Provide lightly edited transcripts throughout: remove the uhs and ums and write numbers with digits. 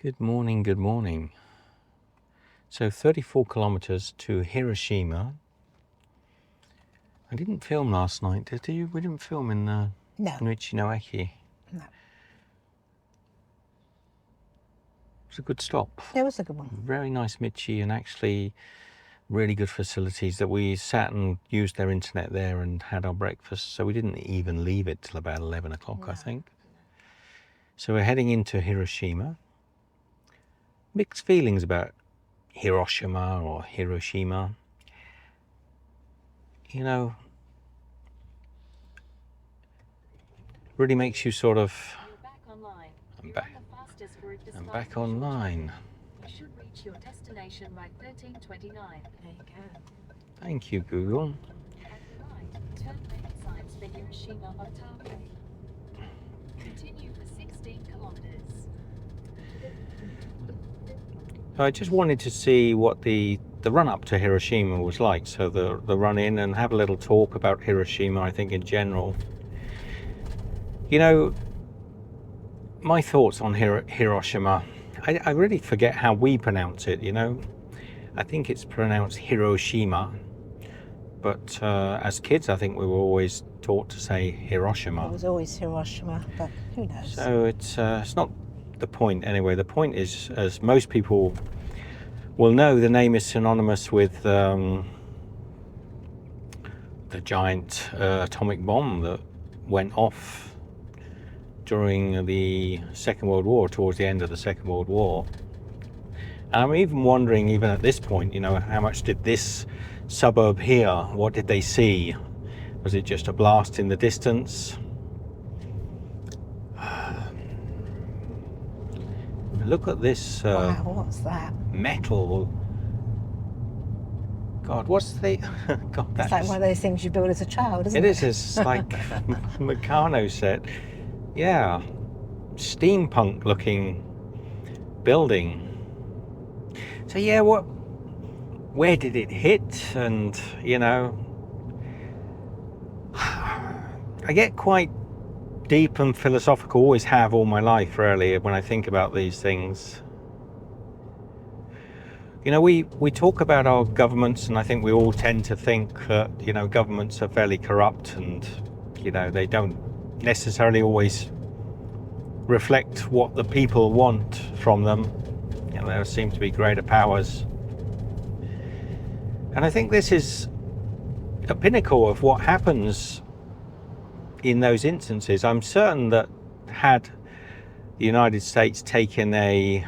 Good morning, good morning. So 34 kilometers to Hiroshima. I didn't film last night, did you? We didn't film in No. Michinoeki. No. It was a good stop. It was a good one. Very nice Michi, and actually really good facilities that we sat and used their internet there and had our breakfast. So we didn't even leave it till about 11 o'clock, I think. So we're heading into Hiroshima. Mixed feelings about Hiroshima or Hiroshima. You know, really makes you sort of... I'm back online. You should reach your destination by 13:29. There you go. Thank you, Google. At the right, turn left sides for Hiroshima Otabe. Continue for 16 kilometers. I just wanted to see what the run up to Hiroshima was like. So the run in, and have a little talk about Hiroshima, I think, in general. You know, my thoughts on Hiroshima, I really forget how we pronounce it, you know. I think it's pronounced Hiroshima, but as kids I think we were always taught to say Hiroshima. It was always Hiroshima, but who knows? So it's not the point anyway. The point is, as most people will know, the name is synonymous with the giant atomic bomb that went off during the Second World War, towards the end of the Second World War. And I'm even wondering, even at this point, you know, how much did this suburb hear? What did they see? Was it just a blast in the distance? Look at this Wow, what's that? metal. God, what's the... God, It's like one of those things you build as a child, isn't it? It is. It's like Meccano set. Yeah, steampunk looking building. So yeah, where did it hit? And you know, I get quite deep and philosophical, always have all my life really, when I think about these things. You know, we talk about our governments, and I think we all tend to think that, you know, governments are fairly corrupt, and you know, they don't necessarily always reflect what the people want from them. You know, there seem to be greater powers, and I think this is a pinnacle of what happens in those instances. I'm certain that had the United States taken a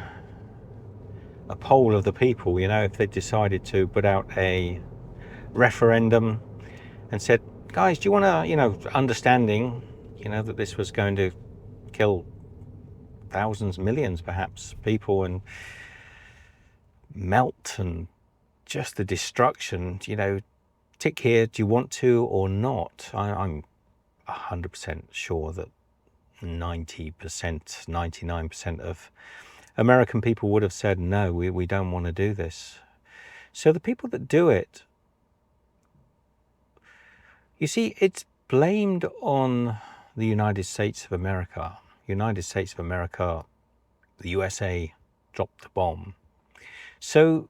poll of the people, you know, if they decided to put out a referendum and said, guys, do you want to, you know, understanding, you know, that this was going to kill thousands, millions perhaps people, and melt, and just the destruction, you know, tick here, do you want to or not? I'm 100% sure that 90%, 99% of American people would have said, no, we don't want to do this. So the people that do it, you see, it's blamed on the United States of America. United States of America, the USA dropped the bomb. So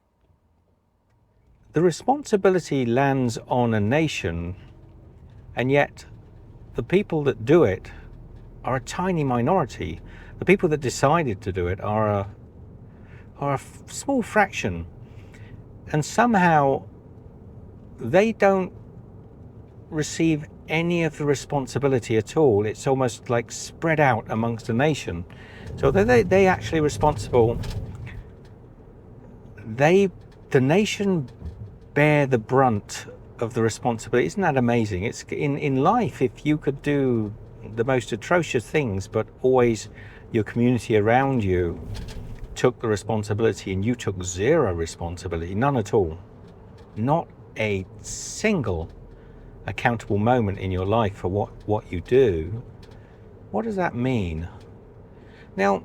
the responsibility lands on a nation, and yet the people that do it are a tiny minority. The people that decided to do it are a small fraction, and somehow they don't receive any of the responsibility at all. It's almost like spread out amongst the nation. So they actually responsible. The nation bear the brunt of the responsibility. Isn't that amazing? It's in life, if you could do the most atrocious things, but always your community around you took the responsibility, and you took zero responsibility, none at all, not a single accountable moment in your life for what you do, what does that mean? Now,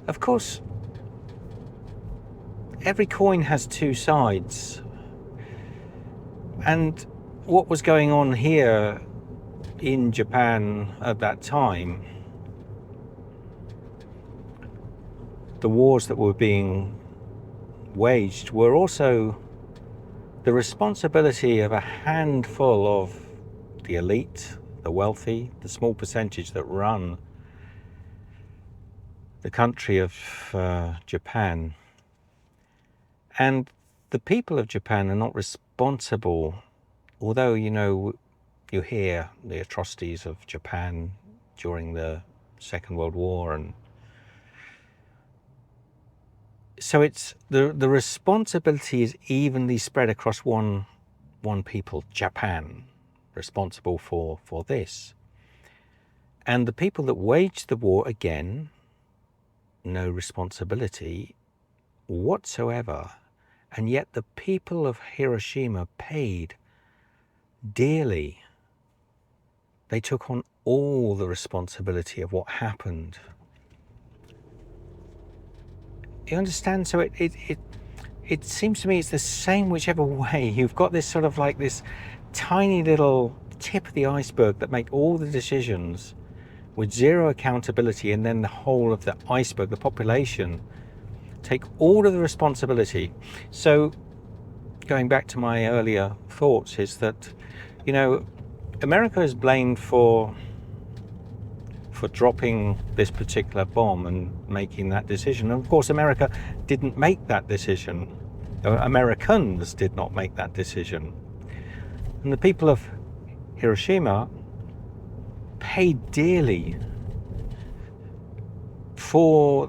of course, every coin has two sides, and what was going on here in Japan at that time the wars that were being waged were also the responsibility of a handful of the elite, the wealthy, the small percentage that run the country of Japan. And the people of Japan are not responsible, although, you know, you hear the atrocities of Japan during the Second World War, and so it's the responsibility is evenly spread across one people, Japan, responsible for this. And the people that waged the war, again, no responsibility whatsoever. And yet the people of Hiroshima paid dearly. They took on all the responsibility of what happened. You understand? So it seems to me it's the same whichever way. You've got this sort of like this tiny little tip of the iceberg that make all the decisions with zero accountability, and then the whole of the iceberg, the population, take all of the responsibility. So going back to my earlier thoughts is that, you know, America is blamed for dropping this particular bomb and making that decision. And of course, America didn't make that decision. Americans did not make that decision. And the people of Hiroshima paid dearly for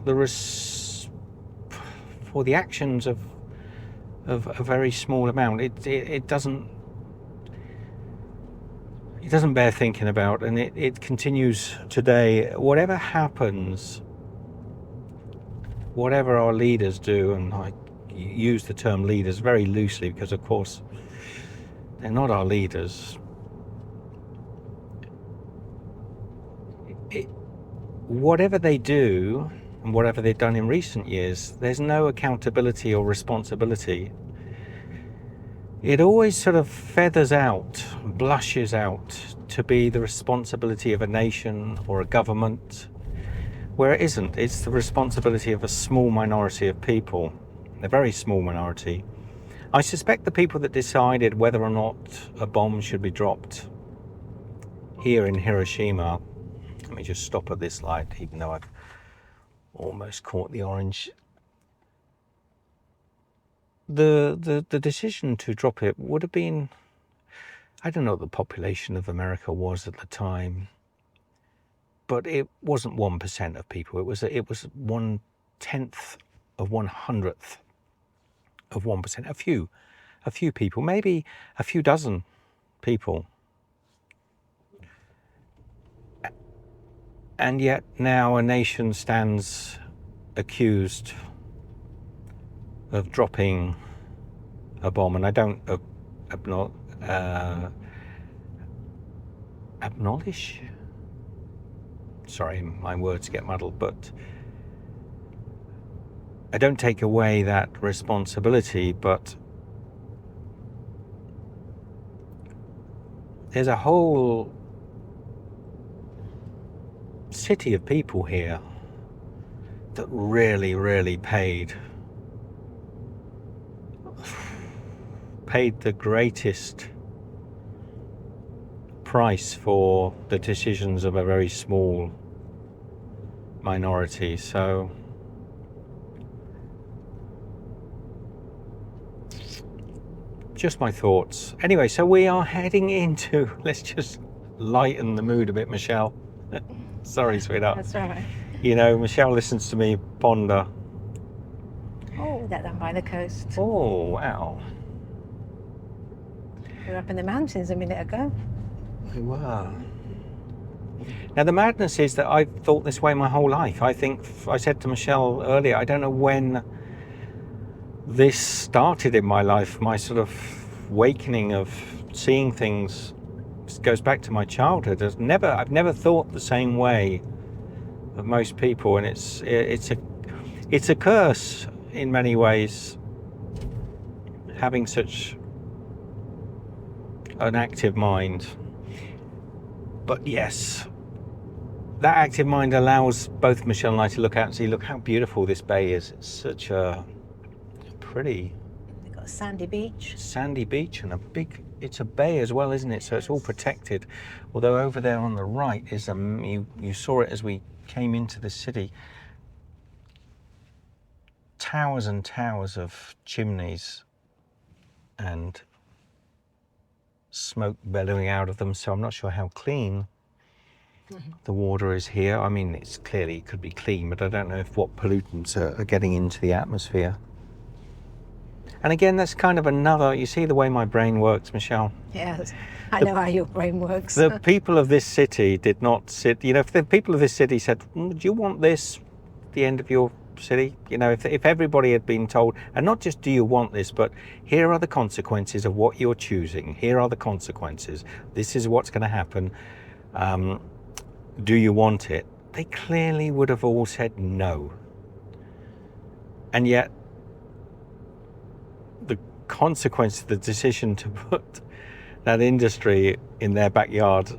the actions of a very small amount. It doesn't bear thinking about, and it continues today. Whatever happens, whatever our leaders do, and I use the term leaders very loosely because of course they're not our leaders. Whatever they do, and whatever they've done in recent years, there's no accountability or responsibility. It always sort of feathers out, blushes out to be the responsibility of a nation or a government, where it isn't. It's the responsibility of a small minority of people, a very small minority. I suspect the people that decided whether or not a bomb should be dropped here in Hiroshima, let me just stop at this light, even though I've almost caught the orange. The decision to drop it would have been, I don't know what the population of America was at the time, but it wasn't 1% of people. It was 1/10 of 1/100th of 1%. A few people, maybe a few dozen people. And yet now a nation stands accused of dropping a bomb, and I don't acknowledge. Sorry, my words get muddled, but I don't take away that responsibility, but there's a whole city of people here that really paid the greatest price for the decisions of a very small minority. So just my thoughts. Anyway, so we are heading into, let's just lighten the mood a bit, Michelle. Sorry, sweetheart. That's all right. You know, Michelle listens to me ponder. Oh, that down by the coast. Oh, wow. We were up in the mountains a minute ago. We were. Now, the madness is that I've thought this way my whole life. I think I said to Michelle earlier, I don't know when this started in my life, my sort of awakening of seeing things. It goes back to my childhood. I've never thought the same way of most people, and it's a curse in many ways, having such an active mind. But yes, that active mind allows both Michelle and I to look out and see, look how beautiful this bay is. It's such a pretty They've got a sandy beach. sandy beach and it's a bay as well, isn't it? So it's all protected. Although over there on the right is you saw it as we came into the city. Towers and towers of chimneys and smoke bellowing out of them. So I'm not sure how clean the water is here. I mean, it could be clean, but I don't know what pollutants are getting into the atmosphere. And again, that's kind of you see the way my brain works, Michelle. Yes, I know how your brain works. The people of this city did not sit, if the people of this city said, do you want this at the end of your city? If everybody had been told, and not just do you want this, but here are the consequences of what you're choosing. Here are the consequences. This is what's going to happen. Do you want it? They clearly would have all said no. And yet, the consequence of the decision to put that industry in their backyard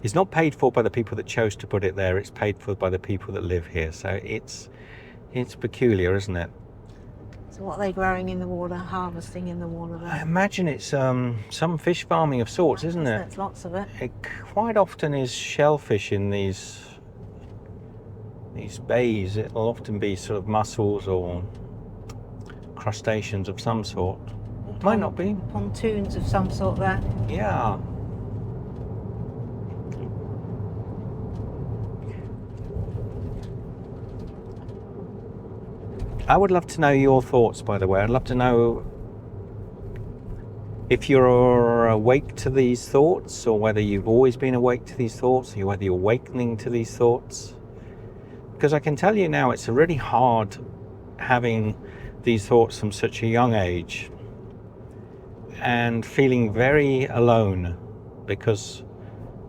is not paid for by the people that chose to put it there. It's paid for by the people that live here. So it's peculiar, isn't it? So what are they growing in the water, harvesting in the water there? I imagine it's some fish farming of sorts, isn't it? There's lots of it. It quite often is shellfish in these bays. It'll often be sort of mussels or crustaceans of some sort. Might not be. Pontoons of some sort there. Yeah. I would love to know your thoughts, by the way. I'd love to know if you're awake to these thoughts, or whether you've always been awake to these thoughts, or whether you're awakening to these thoughts. Because I can tell you now, it's really hard having these thoughts from such a young age and feeling very alone because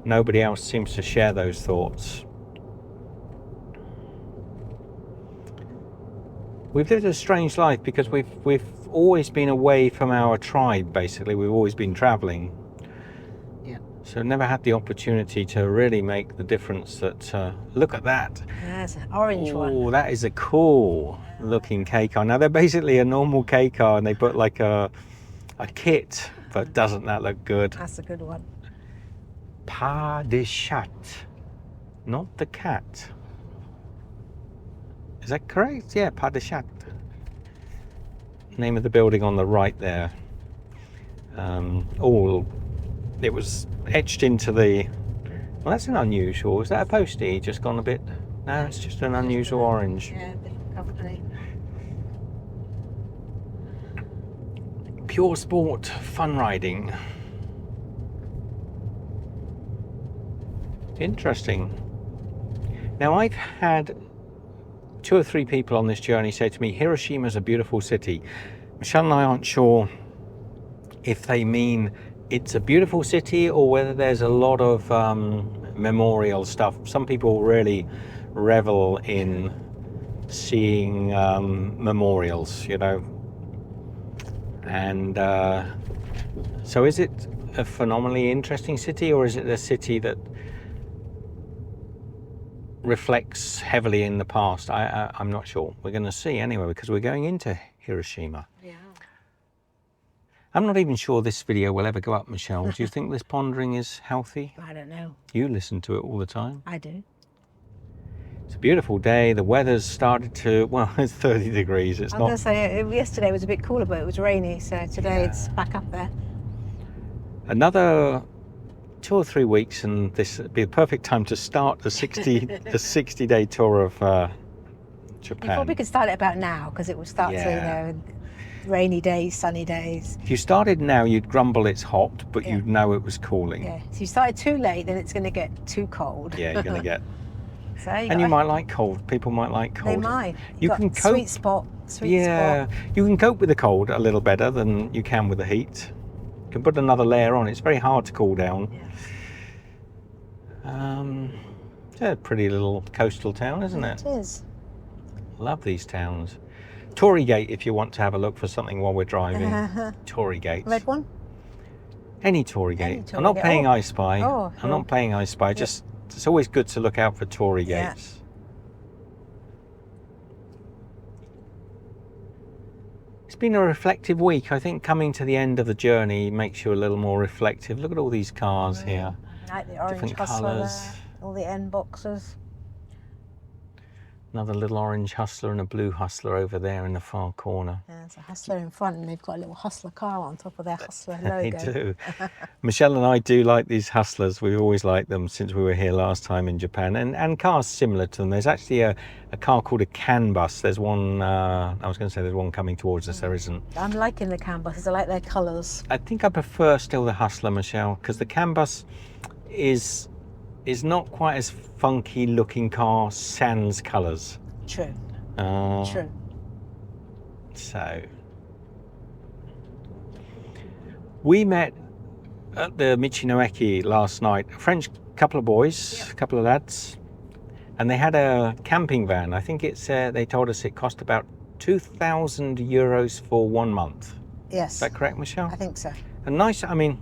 nobody else seems to share those thoughts. We've lived a strange life because we've always been away from our tribe, basically. We've always been traveling. Yeah. So never had the opportunity to really make the difference that, look at that. There's an orange one. Oh, that is a cool looking cake car. Now they're basically a normal cake car and they put like a kit, but doesn't that look good? That's a good one. Pas de chat, not the cat. Is that correct? Yeah, Pas de chat. Name of the building on the right there. It was etched into the. Well, that's an unusual. Is that a postie? Just gone a bit. No, it's just an unusual orange. Yeah, different company. Pure sport, fun riding. Interesting. Now I've had 2 or 3 people on this journey say to me, Hiroshima's a beautiful city. Michelle and I aren't sure if they mean it's a beautiful city or whether there's a lot of memorial stuff. Some people really revel in seeing memorials, and so is it a phenomenally interesting city, or is it a city that reflects heavily in the past? I'm not sure. We're going to see anyway, because we're going into Hiroshima. Yeah. I'm not even sure this video will ever go up, Michelle. Do you think this pondering is healthy? I don't know. You listen to it all the time. I do. It's a beautiful day. The weather's started to, well, it's 30 degrees. It's I'm not. going to say yesterday was a bit cooler, but it was rainy. So today it's back up there. Another 2 or 3 weeks, and this would be the perfect time to start the 60-day tour of Japan. You probably could start it about now because it will start to, rainy days, sunny days. If you started now, you'd grumble it's hot, but you'd know it was cooling. Yeah. So you started too late, then it's going to get too cold. Yeah, you're going to get. So And you might like cold. People might like cold. They might. You can cope. Sweet spot. You can cope with the cold a little better than you can with the heat. You can put another layer on. It's very hard to cool down. Yeah. It's a pretty little coastal town, isn't it? It is. Love these towns. Torygate, if you want to have a look for something while we're driving. Torygate. Red one? Any Torygate. Any I'm not Torygate. paying Oh. I Spy. Oh, I'm not paying I Spy. Just it's always good to look out for Tory Yeah. gates. It's been a reflective week. I think coming to the end of the journey makes you a little more reflective. Look at all these cars here. Like the orange Different hustler colours. there, all the N boxes. Another little orange hustler and a blue hustler over there in the far corner. Yeah, there's a hustler in front, and they've got a little hustler car on top of their hustler logo. They do. Michelle and I do like these hustlers. We've always liked them since we were here last time in Japan, and cars similar to them. There's actually a car called a CAN bus. There's one, I was going to say there's one coming towards us. There isn't. I'm liking the CAN buses. I like their colours. I think I prefer still the hustler, Michelle, because the CAN bus is not quite as funky looking car sans colours. True. True. True. So we met at the Michinoeki last night, a French couple of boys, a couple of lads, and they had a camping van. I think it's they told us it cost about 2,000 euros for 1 month. Yes. Is that correct, Michelle? I think so. A nice, I mean,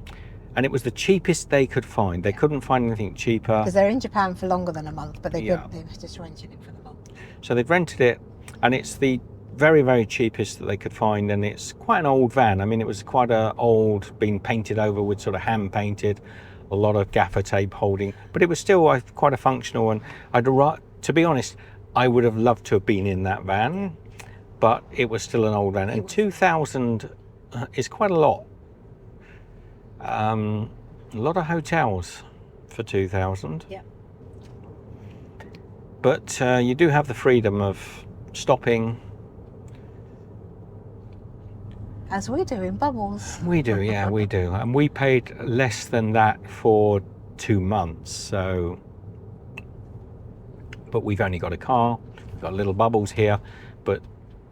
and it was the cheapest they could find. They couldn't find anything cheaper. Because they're in Japan for longer than a month, but they Yeah. they just rented it for the month. So they've rented it, and it's the very, very cheapest that they could find, and it's quite an old van. I mean, it was quite a old, been painted over with sort of hand painted, a lot of gaffer tape holding, but it was still quite a functional one. To be honest, I would have loved to have been in that van, but it was still an old van, and 2,000 is quite a lot. A lot of hotels for 2,000. Yeah. But you do have the freedom of stopping. As we do in Bubbles. We do, yeah, we do. And we paid less than that for 2 months. So, but we've only got a car. We've got little Bubbles here, but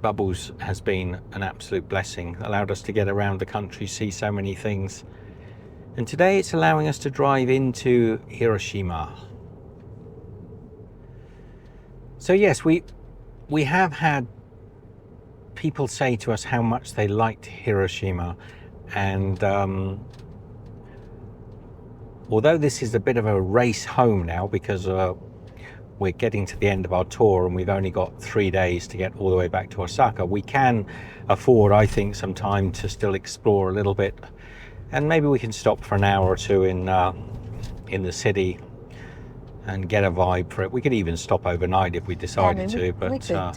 Bubbles has been an absolute blessing. Allowed us to get around the country, see so many things. And today it's allowing us to drive into Hiroshima. So yes, we have had people say to us how much they liked Hiroshima, and although this is a bit of a race home now because we're getting to the end of our tour and we've only got 3 days to get all the way back to Osaka, we can afford, I think, some time to still explore a little bit, and maybe we can stop for an hour or two in the city and get a vibe for it. We could even stop overnight if we decided to, but we could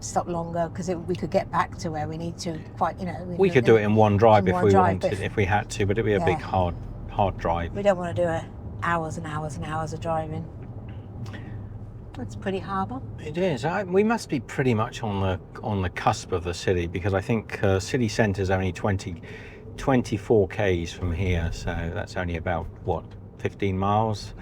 stop longer because we could get back to where we need to. We could do it in one drive in if one we drive, wanted, if we had to, but it'd be a big Yeah. hard drive. We don't want to do hours and hours and hours of driving. It's a pretty harbour. It is. We must be pretty much on the cusp of the city, because I think city centre is only 24 k's from here, so that's only about what, 15 miles.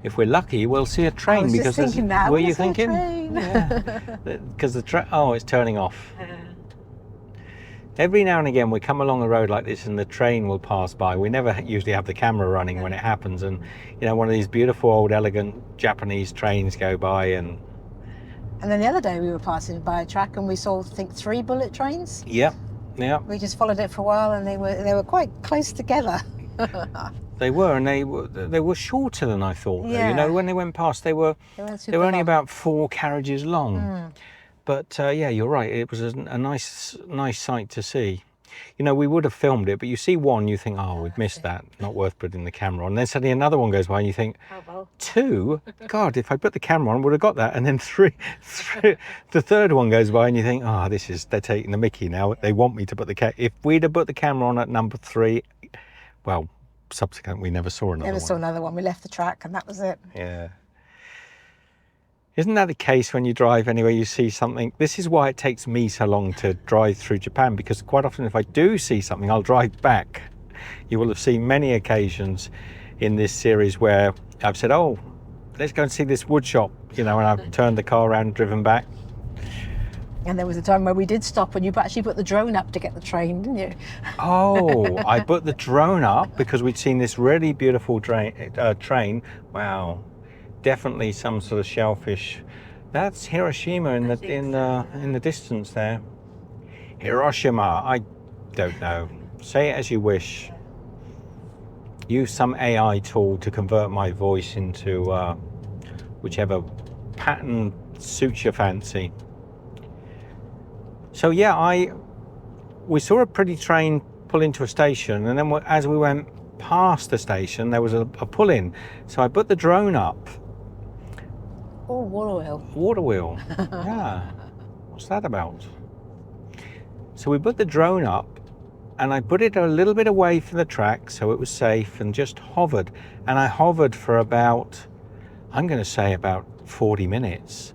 If we're lucky, we'll see a train. I was because just thinking that. Were I you wanna see a thinking? train. Yeah. Because the train. Oh, it's turning off. Every now and again we come along a road like this and the train will pass by. We never usually have the camera running when it happens, and one of these beautiful old elegant Japanese trains go by. And then the other day we were passing by a track and we saw, I think, 3 bullet trains. Yep. We just followed it for a while and they were quite close together. They were, and they were shorter than I thought. Yeah. When they went past, they were only long. about 4 carriages long. But yeah, you're right. It was a nice sight to see. We would have filmed it, but you see one, you think, oh, we've missed that. Not worth putting the camera on. And then suddenly another one goes by, and you think, 2? God, if I put the camera on, I would have got that. And then 3, the third one goes by, and you think, oh, they're taking the mickey now. They want me to put the camera. If we'd have put the camera on at number 3, well, subsequently we never saw another one. Never saw another one. We left the track and that was it. Yeah. Isn't that the case when you drive anywhere, you see something? This is why it takes me so long to drive through Japan, because quite often if I do see something, I'll drive back. You will have seen many occasions in this series where I've said, oh, let's go and see this wood shop, and I've turned the car around and driven back. And there was a time where we did stop and you actually put the drone up to get the train, didn't you? Oh, I put the drone up because we'd seen this really beautiful train. Wow. Definitely some sort of shellfish. That's Hiroshima in the distance there. Hiroshima. I don't know. Say it as you wish. use some AI tool to convert my voice into whichever pattern suits your fancy. So yeah, we saw a pretty train pull into a station, and then as we went past the station, there was a pull-in. So I put the drone up. Oh, water wheel. Water wheel. Yeah. What's that about? So we put the drone up, and I put it a little bit away from the track so it was safe, and just hovered. And I hovered for about, I'm going to say about 40 minutes.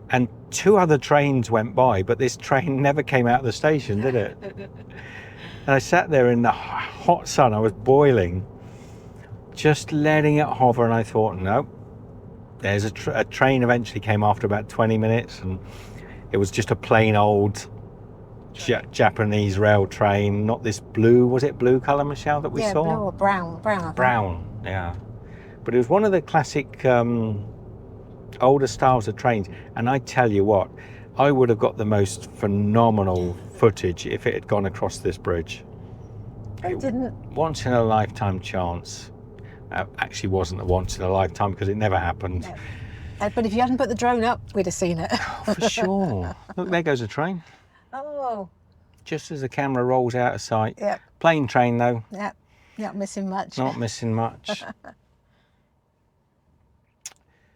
And 2 other trains went by, but this train never came out of the station, did it? And I sat there in the hot sun, I was boiling, just letting it hover, and I thought, no, there's a train eventually came after about 20 minutes, and it was just a plain old Japanese rail train, not this blue, was it blue colour, Michelle, that we saw? Yeah, blue or brown. I think. Brown, yeah. But it was one of the classic older styles of trains, and I tell you what, I would have got the most phenomenal footage if it had gone across this bridge. It didn't. Once in a lifetime chance. Actually wasn't a once in a lifetime, because it never happened. No. But if you hadn't put the drone up, we'd have seen it. Oh, for sure. Look, there goes a train. Oh. Just as the camera rolls out of sight. Yep. Plain train though. Yep. Not missing much. Not missing much.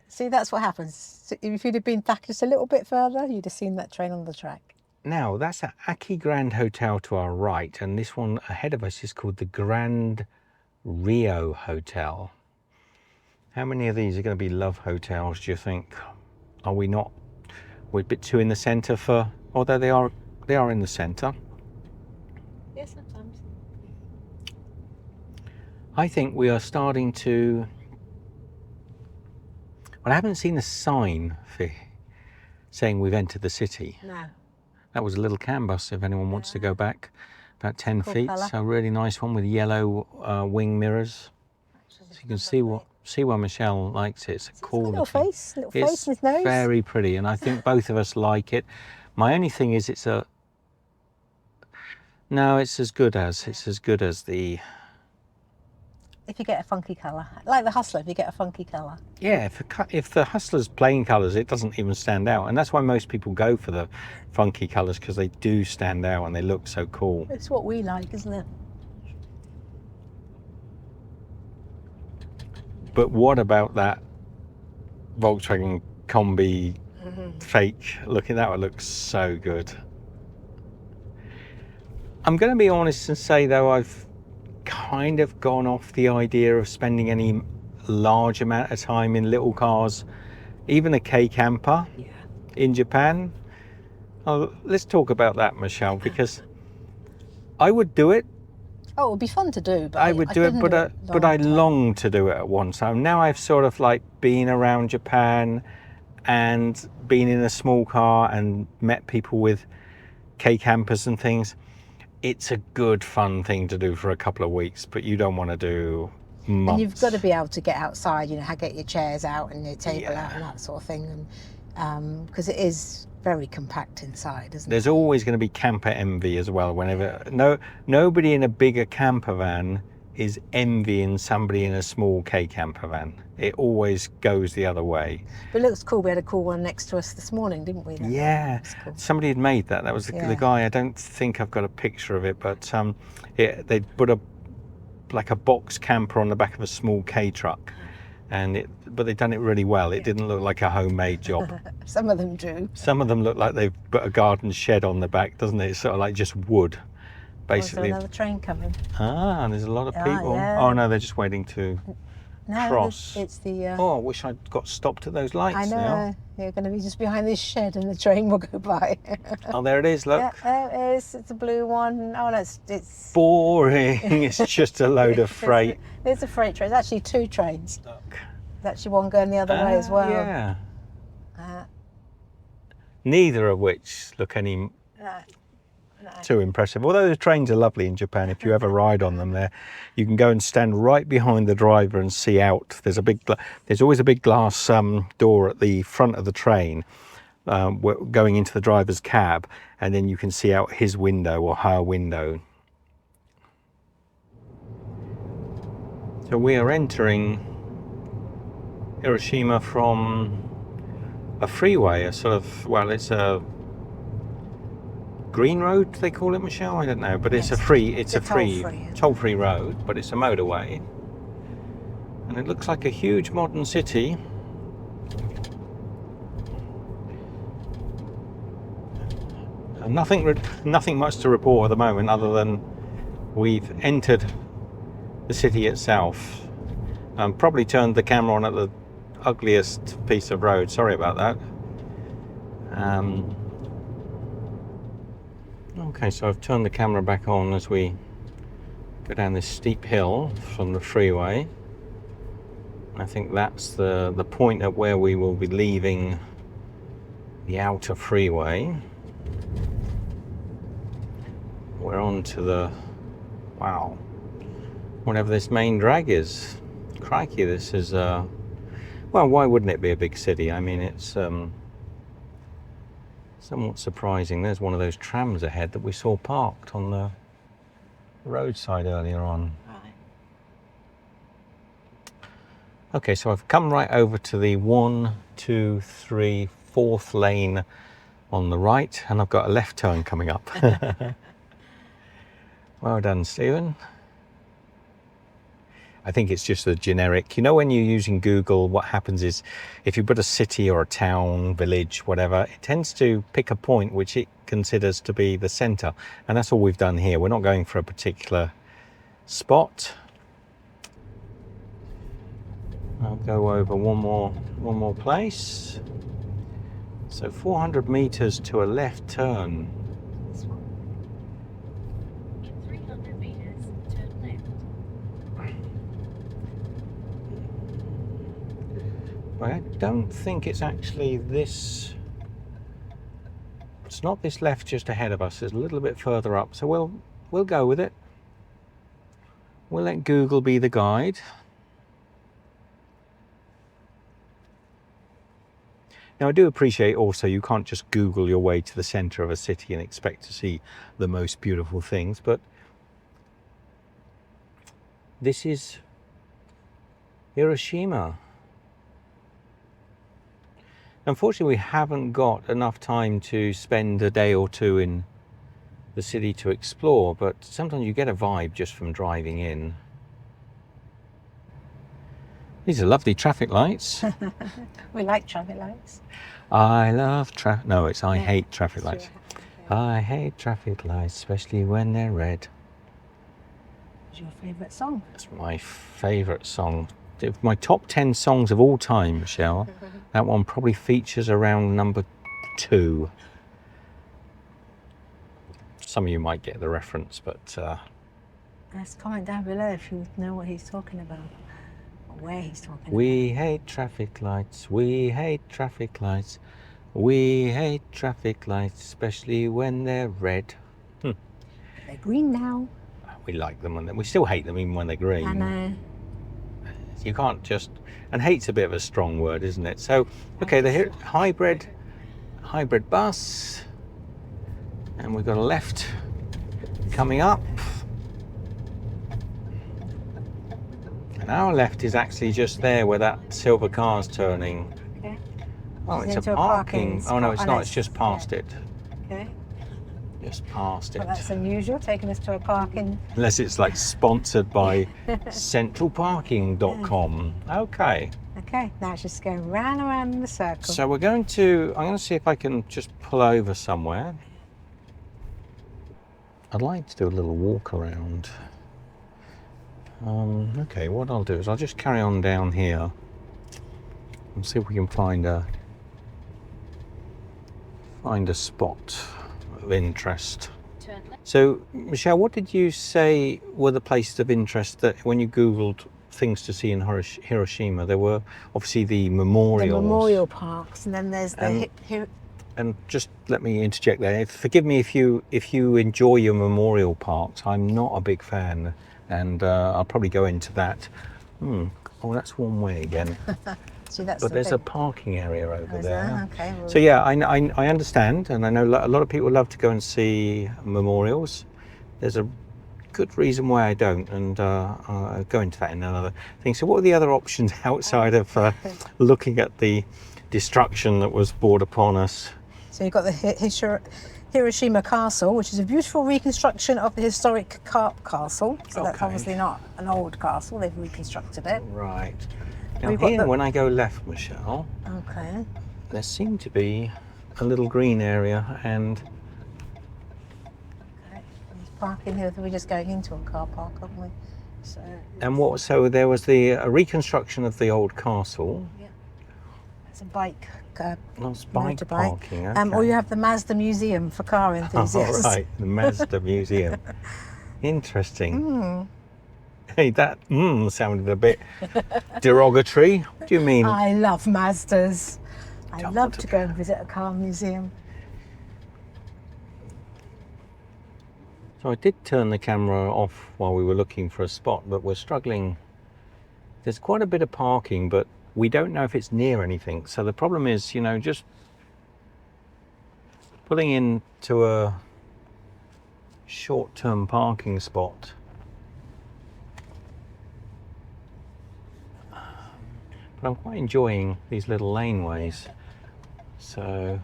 See, that's what happens. So if you'd have been back just a little bit further, you'd have seen that train on the track. Now, that's the Aki Grand Hotel to our right, and this one ahead of us is called the Grand Rio Hotel. How many of these are going to be love hotels, do you think? Are we not? We're a bit too in the centre for, although they are in the centre. Yes, sometimes. I think we are starting to, well, I haven't seen a sign for saying we've entered the city. No. That was a little CAN bus, if anyone wants to go back, about 10 Cool feet. colour. So a really nice one with yellow wing mirrors. So you can see why Michelle likes it. It's a cool little looking. face in his nose. Very pretty, and I think both of us like it. My only thing is it's as good as the. If you get a funky colour, like the Hustler, if you get a funky colour. Yeah, if the Hustler's plain colours, it doesn't even stand out, and that's why most people go for the funky colours, because they do stand out and they look so cool. It's what we like, isn't it? But what about that Volkswagen Combi fake looking? That one looks so good. I'm going to be honest and say though, I've kind of gone off the idea of spending any large amount of time in little cars, even a K camper in Japan. Oh, let's talk about that, Michelle, because I would do it. Oh, it would be fun to do, but I would do it, but I long to do it at one time. Now I've sort of like been around Japan and been in a small car and met people with K campers and things. It's a good fun thing to do for a couple of weeks, but you don't want to do months. And you've got to be able to get outside, you know, get your chairs out and your table out and that sort of thing, and because it is very compact inside, isn't it? There's always going to be camper envy as well. Whenever nobody in a bigger camper van is envying somebody in a small K camper van. It always goes the other way. But it looks cool. We had a cool one next to us this morning, didn't we? Yeah, cool. Somebody had made that. That was the guy. I don't think I've got a picture of it, but they put like a box camper on the back of a small K truck, but they've done it really well. It didn't look like a homemade job. Some of them do. Some of them look like they've put a garden shed on the back, doesn't it? It's sort of like just wood, basically. There's another train coming. Ah, and there's a lot of people. Yeah. Oh no, they're just waiting to cross. It's the. Oh, I wish I'd got stopped at those lights. I know. Now. You're going to be just behind this shed, and the train will go by. Oh, there it is. Look. Yeah, there it is. It's a blue one. Oh no, it's boring. It's just a load of freight. There's a freight train. It's actually 2 trains. Look. There's actually one going the other way as well. Yeah. Neither of which look any too impressive. Although the trains are lovely in Japan. If you ever ride on them, you can go and stand right behind the driver and see out. There's always a big glass door at the front of the train, going into the driver's cab, and then you can see out his window or her window. So we are entering Hiroshima from a freeway, a sort of, well, it's a green road, they call it, Michelle? I don't know, but it's Yes, it's a toll-free. toll-free road, but it's a motorway. And it looks like a huge modern city. And nothing much to report at the moment other than we've entered the city itself. Probably turned the camera on at the ugliest piece of road. Sorry about that. Okay, so I've turned the camera back on as we go down this steep hill from the freeway. I think that's the point at where we will be leaving the outer freeway. We're on to the, wow, whatever this main drag is. Crikey, this is, well, why wouldn't it be a big city? I mean, it's somewhat surprising. There's one of those trams ahead that we saw parked on the roadside earlier on. Right. Okay, so I've come right over to the 1, 2, 3, 4th lane on the right, and I've got a left turn coming up. Well done, Stephen. I think it's just a generic, you know, when you're using Google, what happens is if you put a city or a town, village, whatever, it tends to pick a point which it considers to be the center. And that's all we've done here. We're not going for a particular spot. I'll go over one more place. So 400 meters to a left turn. In 300 meters, turn left. I don't think it's actually this. It's not this left just ahead of us. It's a little bit further up. So we'll go with it. We'll let Google be the guide. Now, I do appreciate also you can't just Google your way to the center of a city and expect to see the most beautiful things, but this is Hiroshima. Unfortunately, we haven't got enough time to spend a day or two in the city to explore, but sometimes you get a vibe just from driving in. These are lovely traffic lights. We like traffic lights. I love traffic. No, it's I Yeah, hate traffic lights. Sure. I hate traffic lights, especially when they're red. What's your favourite song? That's my favourite song. My top 10 songs of all time, Michelle. That one probably features around number 2. Some of you might get the reference, but Let's comment down below if you know what he's talking about. Where he's talking we hate traffic lights, we hate traffic lights, we hate traffic lights, especially when they're red. about. They're green now. We like them, and we still hate them even when they're green. I know. You can't just, and hate's a bit of a strong word, isn't it? So, okay, the hybrid bus, and we've got a left coming up. And our left is actually just there where that silver car's turning. Okay. Oh, It's it's a into a parking. parking Oh no, spot. it's Oh, not. no, It's just past it. Okay. Just past it. Well, that's unusual, taking us to a parking. Unless it's like sponsored by centralparking.com. Okay. Okay, now it's just going round and round in the circle. So I'm going to see if I can just pull over somewhere. I'd like to do a little walk around. Okay, what I'll do is I'll just carry on down here and see if we can find a spot of interest. Turn left. So, Michelle, what did you say were the places of interest that when you Googled things to see in Hiroshima? There were obviously the the memorials. memorial parks, and then there's the And just let me interject there. Forgive me if you enjoy your memorial parks. I'm not a big fan, and I'll probably go into that. Oh, that's one way again. See, that's But the there's a big- parking area over Oh, is there. there? Okay. Well, So yeah, I understand, and I know a lot of people love to go and see memorials. There's a good reason why I don't, and I'll go into that in another thing. So what are the other options outside of looking at the destruction that was brought upon us? So you've got the Hiroshima Castle, which is a beautiful reconstruction of the historic castle. So that's Okay. obviously not an old castle, they've reconstructed it. Right. Now We've got here, the- when I go left, Michelle, Okay. there seemed to be a little green area, and Okay. There's parking here, we're just going into a car park, aren't we? So, so there was a reconstruction of the old castle. yeah. It's a bike, Nice bike motorbike. parking. Okay. Or you have the Mazda Museum for car enthusiasts. Oh, right, the Mazda Museum. Interesting. Mm. Hey, that sounded a bit derogatory. What do you mean? I love Mazdas. I Don't love want to to go and visit a car museum. So I did turn the camera off while we were looking for a spot, but we're struggling. There's quite a bit of parking, but we don't know if it's near anything. So the problem is, you know, just pulling into a short-term parking spot. But I'm quite enjoying these little laneways. So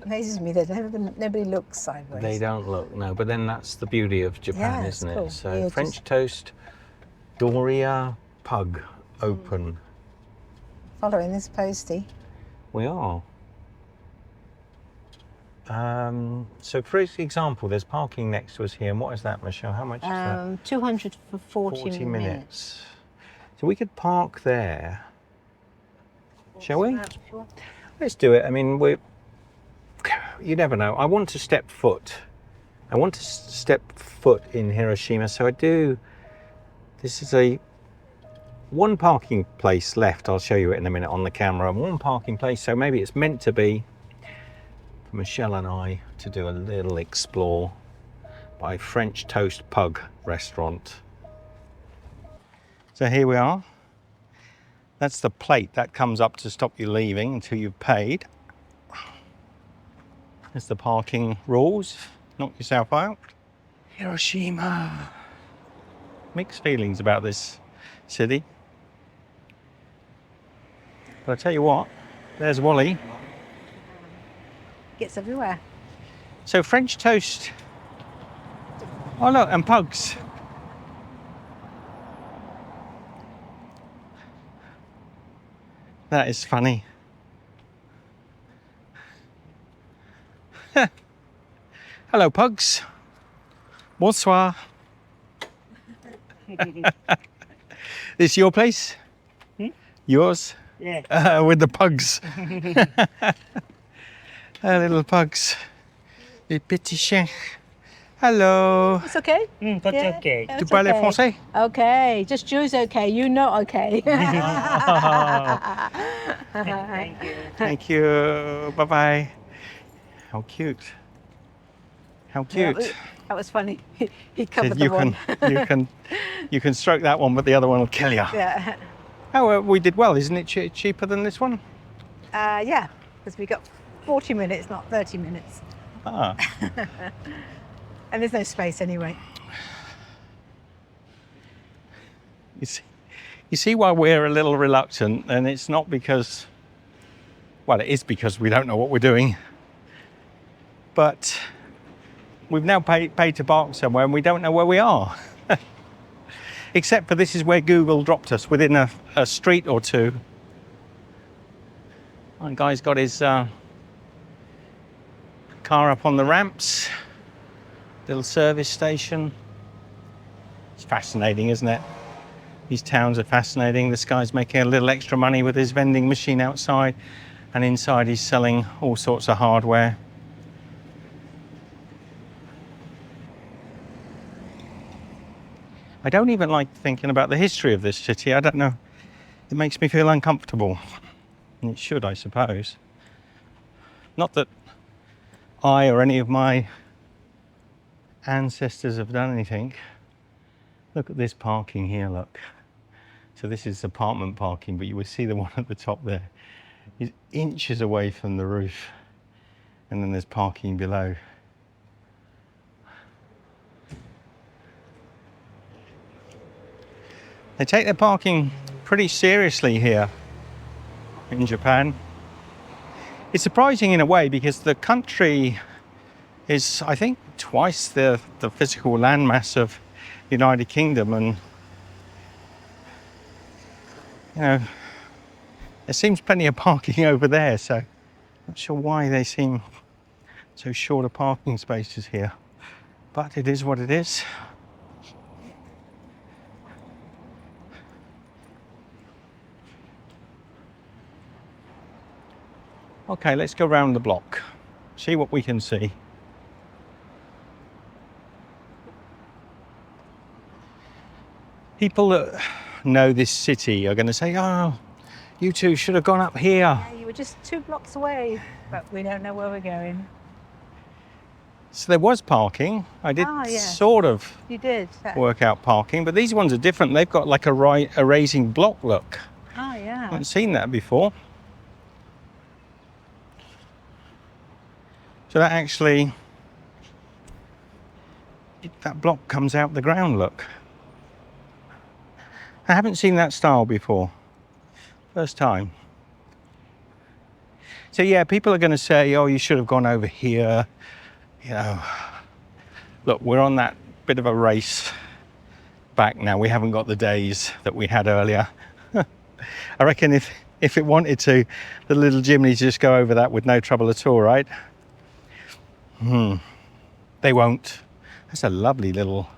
Amazes me that nobody looks sideways. they don't look, no, but then that's the beauty of Japan, Yeah, it's isn't cool. it? So Yeah, French just- toast, Doria pug, open. Following this postie. We are. So for example, there's parking next to us here, and what is that, Michelle? How much is that? 200 for 40 minutes. So we could park there. Shall we? Sure. Let's do it. I mean, you never know. I want to step foot. I want to step foot in Hiroshima. So I do. This is one parking place left. I'll show you it in a minute on the camera. One parking place. So maybe it's meant to be for Michelle and I to do a little explore by French Toast Pug restaurant. So here we are. That's the plate that comes up to stop you leaving until you've paid. There's the parking rules. Knock yourself out. Hiroshima. Mixed feelings about this city. But I tell you what, there's Wally. Gets everywhere. So French toast. Oh look, and pugs. That is funny. Hello, pugs. Bonsoir. This your place? Yours? Yeah. With the pugs. Little pugs. Les petits chiens. Hello. It's okay? That's Yeah. okay. It's Tu parles okay. français? Okay, just Ju's okay. You not okay. Thank you. Thank you. Bye bye. How cute. How cute. That was funny. He Said covered the one. you can stroke that one, but the other one will kill you. Yeah. Oh, we did well, isn't it? Cheaper than this one? Yeah, because we got 40 minutes, not 30 minutes. Ah. And there's no space anyway. You see why we're a little reluctant, and it's not because, well, it is because we don't know what we're doing, but we've now paid to park somewhere and we don't know where we are. Except for this is where Google dropped us, within a street or two. One guy's got his car up on the ramps. Little service station. It's fascinating, isn't it? These towns are fascinating. This guy's making a little extra money with his vending machine outside, and inside he's selling all sorts of hardware. I don't even like thinking about the history of this city. I don't know. It makes me feel uncomfortable. And it should, I suppose. Not that I or any of my ancestors have done anything. Look at this parking here, look. So this is apartment parking, but you will see the one at the top there is inches away from the roof. And then there's parking below. They take their parking pretty seriously here in Japan. It's surprising in a way because the country is, I think, twice the physical landmass of the United Kingdom, and you know, there seems plenty of parking over there, so not sure why they seem so short of parking spaces here, but it is what it is. Okay, let's go round the block, see what we can see. People that know this city are going to say, oh, you two should have gone up here. Yeah, you were just 2 blocks away, but we don't know where we're going. So there was parking. I did yes. sort of You did? work out parking, but these ones are different. They've got like a raising block look. Oh, I yeah. haven't seen that before. So that actually, that block comes out the ground, look. I haven't seen that style before. First time. So yeah, people are going to say, oh, you should have gone over here. You know, look, we're on that bit of a race back now. We haven't got the days that we had earlier. I reckon if it wanted to, the little Jimny just go over that with no trouble at all, right? They won't. That's a lovely little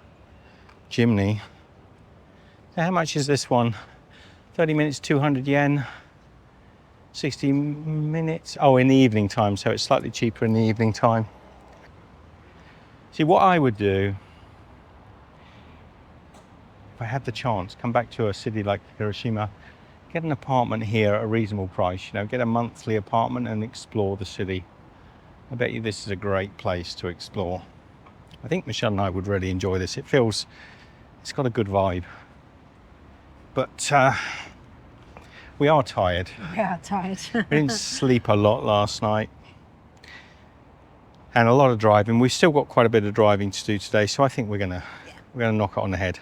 Jimny. So how much is this one? 30 minutes, 200 yen. 60 minutes. Oh, in the evening time, so it's slightly cheaper in the evening time. See, what I would do, if I had the chance, come back to a city like Hiroshima, get an apartment here at a reasonable price, you know, get a monthly apartment and explore the city. I bet you this is a great place to explore. I think Michelle and I would really enjoy this. It's got a good vibe. But we are tired. We are tired. We didn't sleep a lot last night. And a lot of driving. We've still got quite a bit of driving to do today, so I think we're gonna knock it on the head.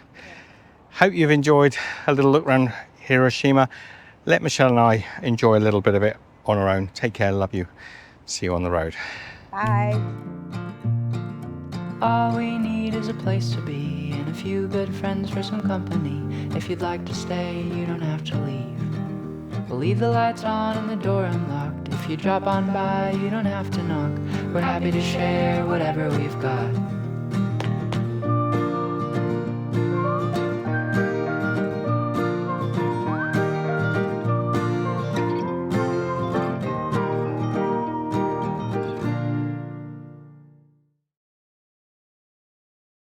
Hope you've enjoyed a little look around Hiroshima. Let Michelle and I enjoy a little bit of it on our own. Take care, love you. See you on the road. Bye. All we need is a place to be and a few good friends for some company. If you'd like to stay, you don't have to leave. We'll leave the lights on and the door unlocked. If you drop on by, you don't have to knock. We're happy to share whatever we've got.